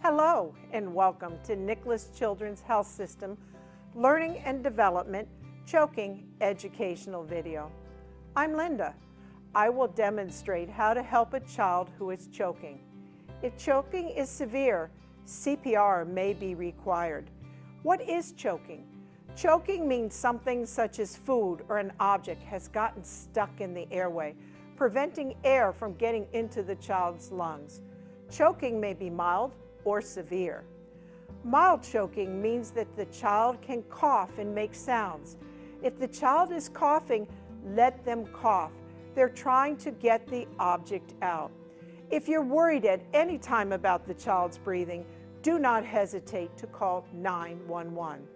Hello and welcome to Nicholas Children's Health System Learning and Development Choking Educational Video. I'm Linda. I will demonstrate how to help a child who is choking. If choking is severe, CPR may be required. What is choking? Choking means something such as food or an object has gotten stuck in the airway, preventing air from getting into the child's lungs. Choking may be mild or severe. Mild choking means that the child can cough and make sounds. If the child is coughing, let them cough. They're trying to get the object out. If you're worried at any time about the child's breathing, do not hesitate to call 911.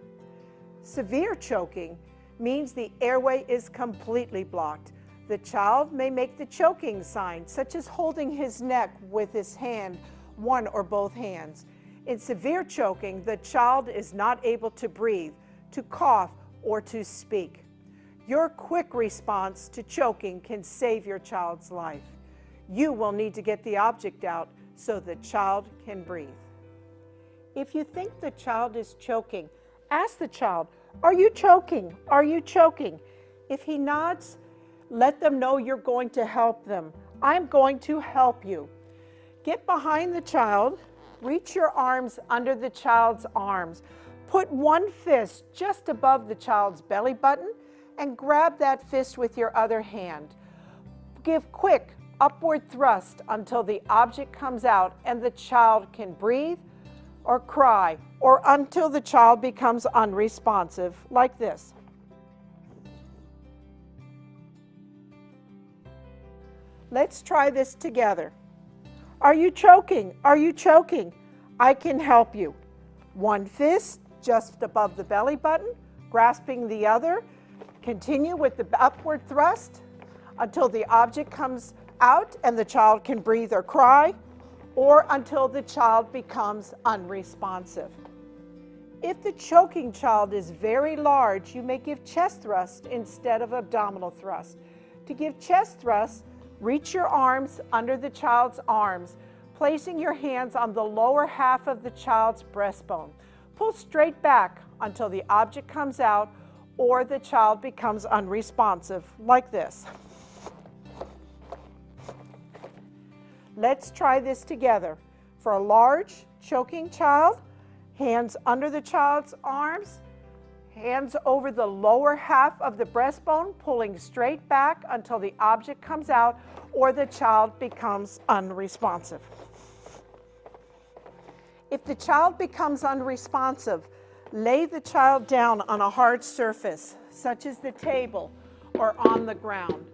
Severe choking means the airway is completely blocked. The child may make the choking sign, such as holding his neck with his hand, one or both hands. In severe choking, the child is not able to breathe, to cough, or to speak. Your quick response to choking can save your child's life. You will need to get the object out so the child can breathe. If you think the child is choking, ask the child, "Are you choking? Are you choking?" If he nods, let them know you're going to help them. I'm going to help you. Get behind the child, reach your arms under the child's arms. Put one fist just above the child's belly button and grab that fist with your other hand. Give quick upward thrust until the object comes out and the child can breathe or cry, or until the child becomes unresponsive, like this. Let's try this together. Are you choking? Are you choking? I can help you. One fist just above the belly button, grasping the other. Continue with the upward thrust until the object comes out and the child can breathe or cry, or until the child becomes unresponsive. If the choking child is very large, you may give chest thrust instead of abdominal thrust. To give chest thrust, reach your arms under the child's arms, placing your hands on the lower half of the child's breastbone. Pull straight back until the object comes out or the child becomes unresponsive, like this. Let's try this together. For a large choking child, hands under the child's arms, hands over the lower half of the breastbone, pulling straight back until the object comes out or the child becomes unresponsive. If the child becomes unresponsive, lay the child down on a hard surface, such as the table or on the ground.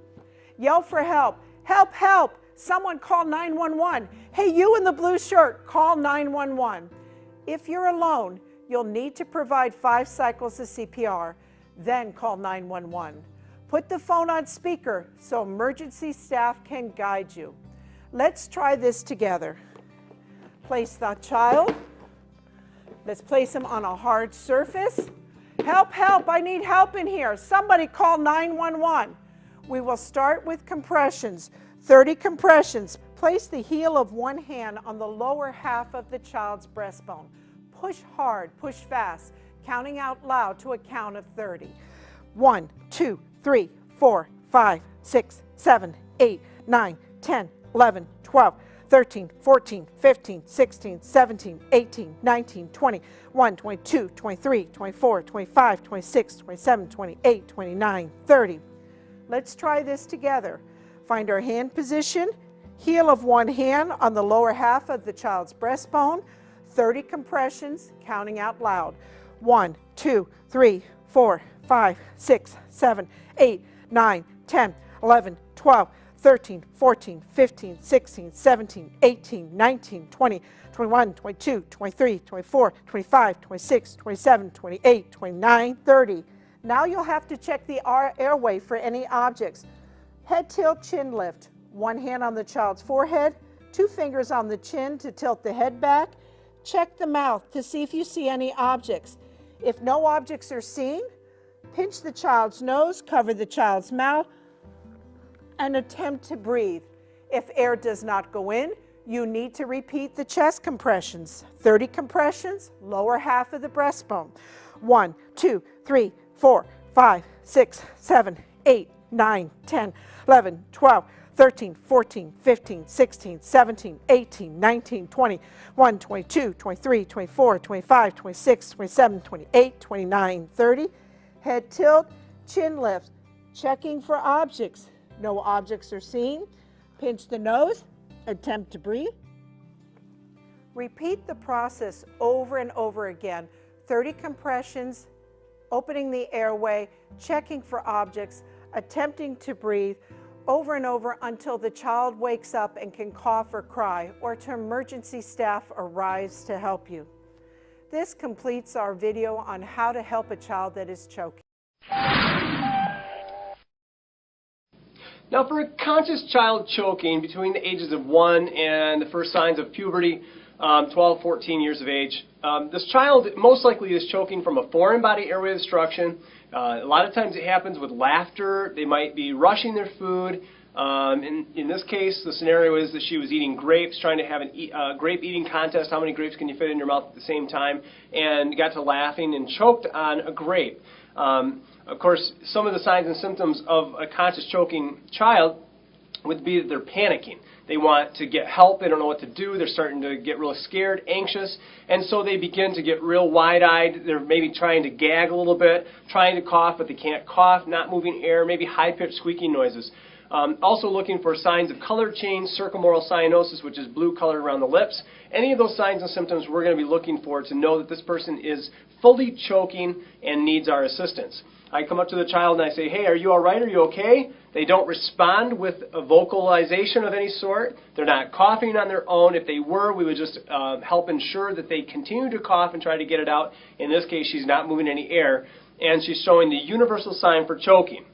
Yell for help. Help, help! Someone call 911. Hey, you in the blue shirt, call 911. If you're alone, you'll need to provide 5 cycles of CPR, then call 911. Put the phone on speaker so emergency staff can guide you. Let's try this together. Place the child. Let's place him on a hard surface. Help, help, I need help in here. Somebody call 911. We will start with compressions. 30 compressions. Place the heel of one hand on the lower half of the child's breastbone. Push hard, push fast, counting out loud to a count of 30. 1, 2, 3, 4, 5, 6, 7, 8, 9, 10, 11, 12, 13, 14, 15, 16, 17, 18, 19, 20, 21, 22, 23, 24, 25, 26, 27, 28, 29, 30. Let's try this together. Find our hand position, heel of one hand on the lower half of the child's breastbone, 30 compressions, counting out loud. 1, 2, 3, 4, 5, 6, 7, 8, 9, 10, 11, 12, 13, 14, 15, 16, 17, 18, 19, 20, 21, 22, 23, 24, 25, 26, 27, 28, 29, 30. Now you'll have to check the airway for any objects. Head tilt, chin lift. One hand on the child's forehead, 2 fingers on the chin to tilt the head back. Check the mouth to see if you see any objects. If no objects are seen, pinch the child's nose, cover the child's mouth, and attempt to breathe. If air does not go in, You need to repeat the chest compressions. 30 compressions, lower half of the breastbone. 1, 2, 3, 4, 5, 6, 7, 8, 9, 10, 11, 12, 13, 14, 15, 16, 17, 18, 19, 20, 21, 22, 23, 24, 25, 26, 27, 28, 29, 30. Head tilt, chin lift. Checking for objects. No objects are seen. Pinch the nose. Attempt to breathe. Repeat the process over and over again. 30 compressions, opening the airway, checking for objects, attempting to breathe, over and over until the child wakes up and can cough or cry, or till emergency staff arrives to help you. This completes our video on how to help a child that is choking. Now, for a conscious child choking between the ages of 1 and the first signs of puberty, 12, 14 years of age, this child most likely is choking from a foreign body airway obstruction. A lot of times it happens with laughter. They might be rushing their food. In this case, the scenario is that she was eating grapes, trying to have a grape eating contest. How many grapes can you fit in your mouth at the same time? And got to laughing and choked on a grape. Of course, some of the signs and symptoms of a conscious choking child would be that they're panicking. They want to get help. They don't know what to do. They're starting to get really scared, anxious, and so they begin to get real wide-eyed. They're maybe trying to gag a little bit, trying to cough, but they can't cough, not moving air, maybe high-pitched squeaking noises. Also looking for signs of color change, circumoral cyanosis, which is blue color around the lips. Any of those signs and symptoms we're going to be looking for to know that this person is fully choking and needs our assistance. I come up to the child and I say, hey, are you all right? Are you okay? They don't respond with a vocalization of any sort. They're not coughing on their own. If they were, we would just help ensure that they continue to cough and try to get it out. In this case, she's not moving any air, and she's showing the universal sign for choking.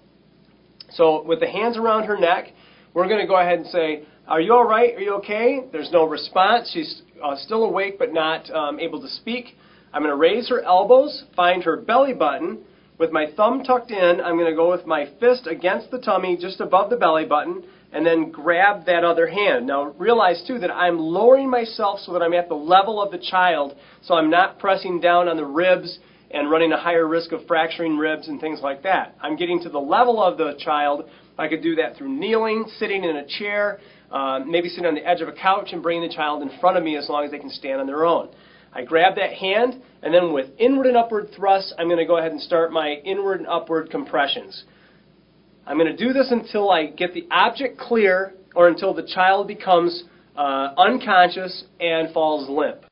So with the hands around her neck, we're going to go ahead and say, are you all right? Are you okay? There's no response. She's still awake but not able to speak. I'm going to raise her elbows, find her belly button. With my thumb tucked in, I'm going to go with my fist against the tummy just above the belly button and then grab that other hand. Now realize too that I'm lowering myself so that I'm at the level of the child, so I'm not pressing down on the ribs and running a higher risk of fracturing ribs and things like that. I'm getting to the level of the child. I could do that through kneeling, sitting in a chair, maybe sitting on the edge of a couch and bringing the child in front of me as long as they can stand on their own. I grab that hand, and then with inward and upward thrusts, I'm going to go ahead and start my inward and upward compressions. I'm going to do this until I get the object clear or until the child becomes unconscious and falls limp.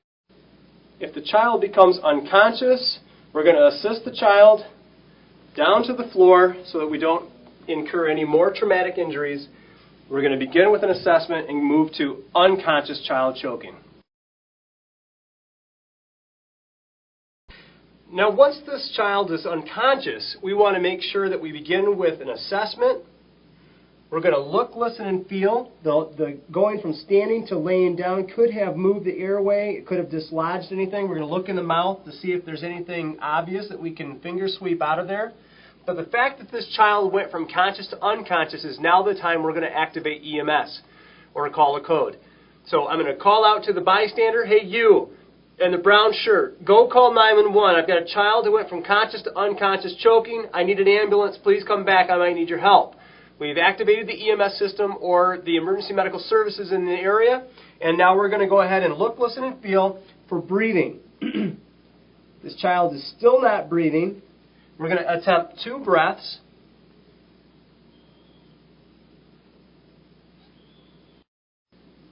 If the child becomes unconscious, we're going to assist the child down to the floor so that we don't incur any more traumatic injuries. We're going to begin with an assessment and move to unconscious child choking. Now, once this child is unconscious, we want to make sure that we begin with an assessment. We're going to look, listen, and feel. The going from standing to laying down could have moved the airway. It could have dislodged anything. We're going to look in the mouth to see if there's anything obvious that we can finger sweep out of there. But the fact that this child went from conscious to unconscious is now the time we're going to activate EMS or call a code. So I'm going to call out to the bystander, hey, you. In the brown shirt, go call 911. I've got a child who went from conscious to unconscious choking. I need an ambulance. Please come back. I might need your help. We've activated the EMS system or the emergency medical services in the area, and now we're going to go ahead and look, listen, and feel for breathing. This child is still not breathing. We're going to attempt 2 breaths.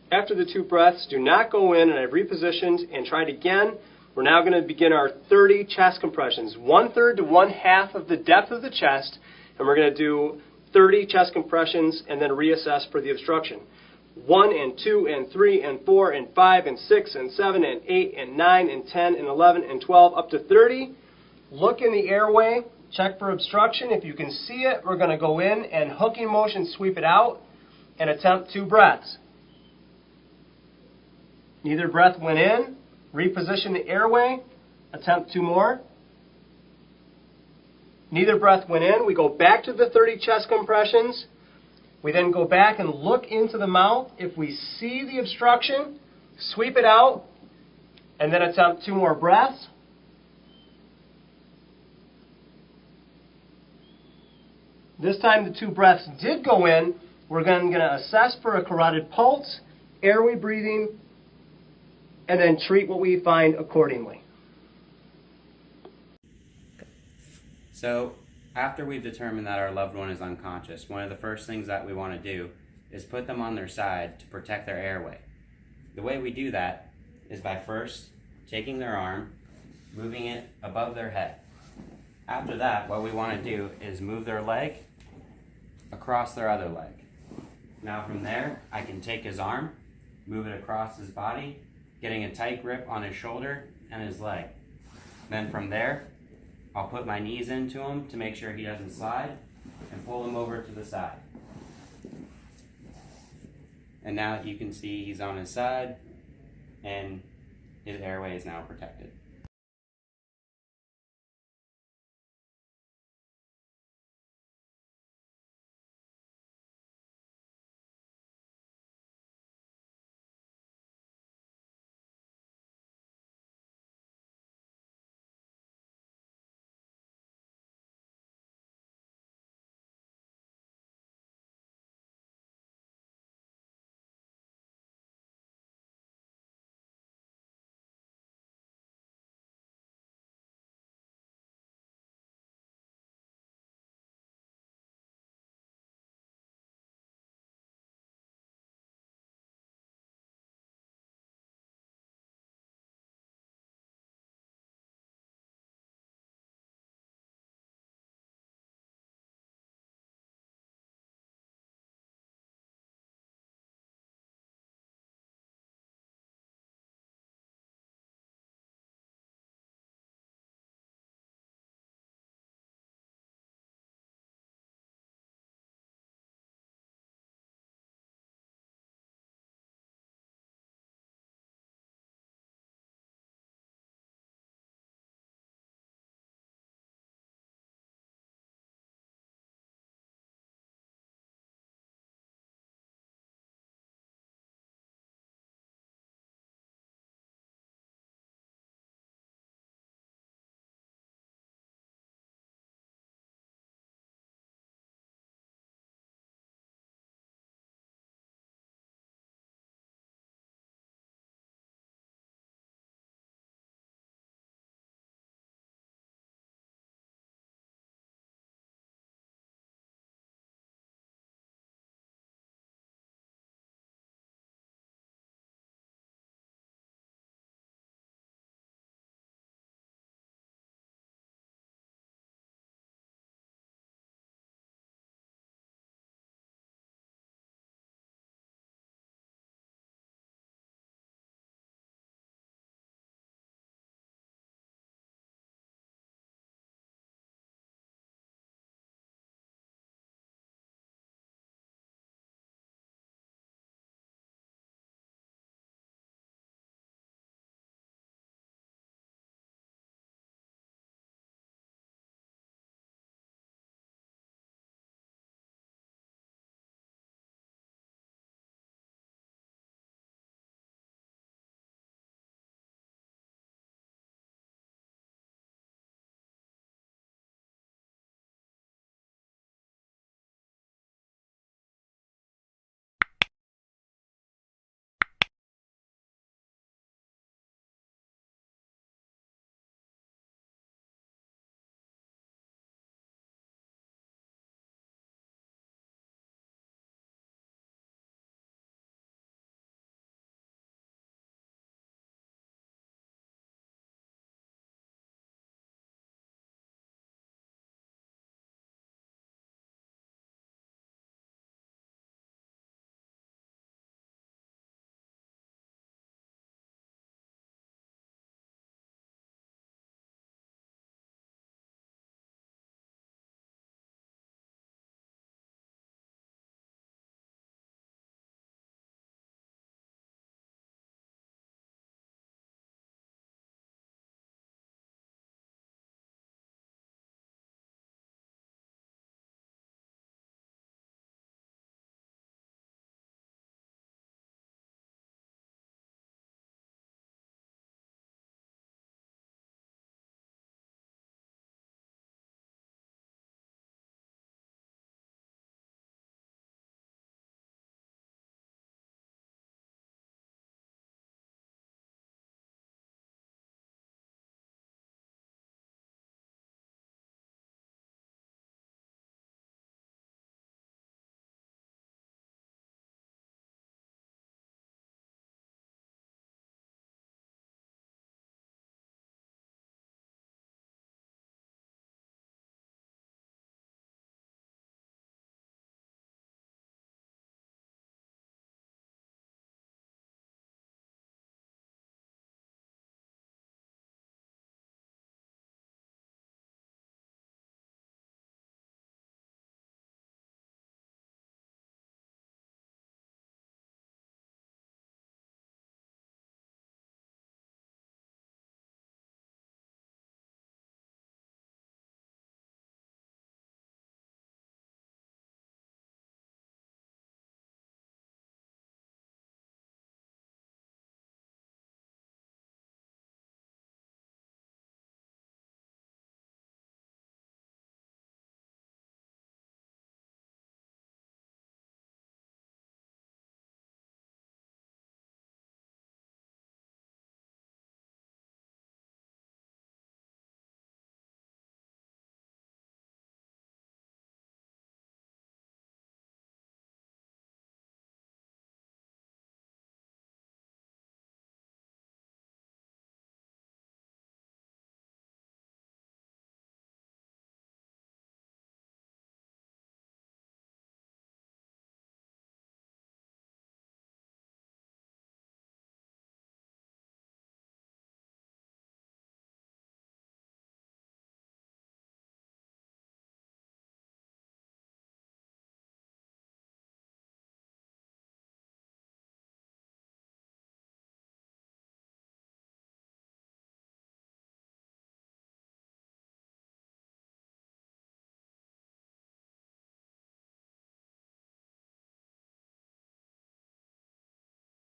After the 2 breaths, do not go in, and I've repositioned and tried again. We're now going to begin our 30 chest compressions, 1/3 to 1/2 of the depth of the chest, and we're going to do 30 chest compressions and then reassess for the obstruction. 1 and 2 and 3 and 4 and 5 and 6 and 7 and 8 and 9 and 10 and 11 and 12 up to 30. Look in the airway, check for obstruction. If you can see it, we're going to go in and hooking motion sweep it out and attempt 2 breaths. Neither breath went in. Reposition the airway. Attempt 2 more. Neither breath went in. We go back to the 30 chest compressions. We then go back and look into the mouth. If we see the obstruction, sweep it out, and then attempt 2 more breaths. This time the 2 breaths did go in. We're then going to assess for a carotid pulse, airway breathing, and then treat what we find accordingly. So, after we've determined that our loved one is unconscious, one of the first things that we want to do is put them on their side to protect their airway. The way we do that is by first taking their arm, moving it above their head. After that, what we want to do is move their leg across their other leg. Now from there, I can take his arm, move it across his body, getting a tight grip on his shoulder and his leg. Then from there, I'll put my knees into him to make sure he doesn't slide and pull him over to the side. And now you can see he's on his side and his airway is now protected.